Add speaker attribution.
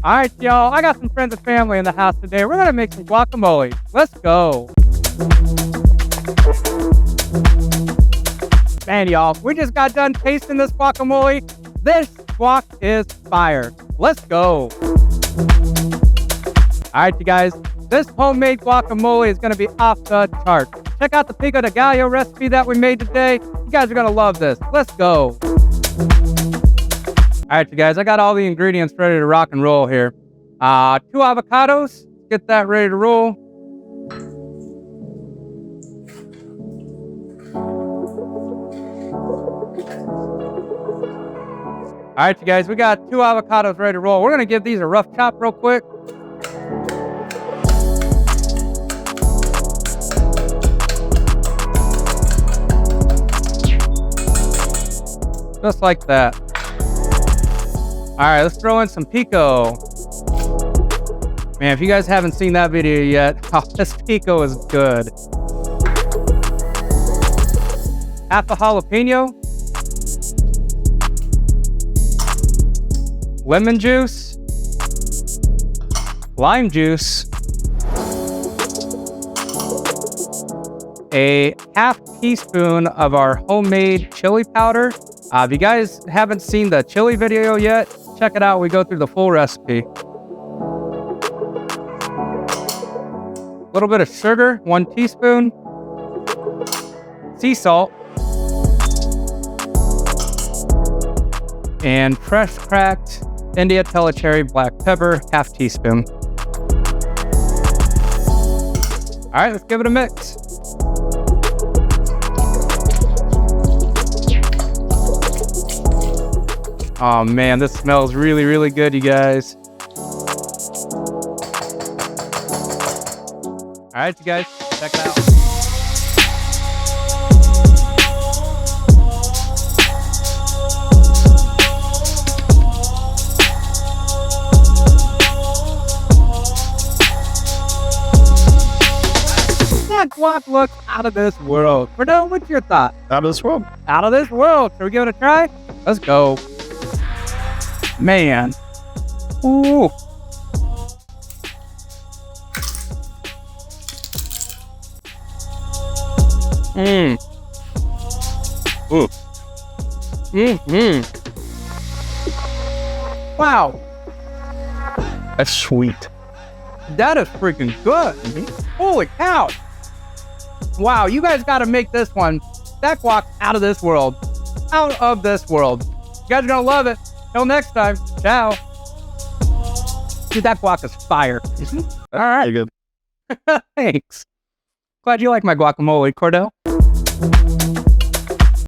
Speaker 1: All right, y'all. I got some friends and family in the house today. We're going to make some guacamole. Let's go. Man, y'all, we just got done tasting this guacamole. This guac is fire. Let's go. All right, you guys. This homemade guacamole is going to be off the chart. Check out the Pico de Gallo recipe that we made today. You guys are going to love this. Let's go. All right, you guys, I got all the ingredients ready to rock and roll here. 2 avocados, get that ready to roll. All right, you guys, we got 2 avocados ready to roll. We're gonna give these a rough chop real quick. Just like that. All right, let's throw in some Pico. Man, if you guys haven't seen that video yet, this Pico is good. Half a jalapeno. Lemon juice. Lime juice. A half teaspoon of our homemade chili powder. If you guys haven't seen the chili video yet, check it out. We go through the full recipe. A little bit of sugar, 1 teaspoon. Sea salt. And fresh cracked India Cherry black pepper, half teaspoon. All right, let's give it a mix. Oh man, this smells really, really good, you guys. All right, you guys, check it out. That guac looks out of this world. Cordell, what's your thought?
Speaker 2: Out of this world.
Speaker 1: Out of this world. Shall we give it a try? Let's go. Man. Ooh. Mmm. Ooh. Mm-hmm. Wow.
Speaker 2: That's sweet.
Speaker 1: That is freaking good. Holy cow. Wow, you guys got to make this one. That guac's out of this world. Out of this world. You guys are going to love it. Till next time. Ciao. Dude, that guac is fire. All right.
Speaker 2: You're good.
Speaker 1: Thanks. Glad you like my guacamole, Cordell.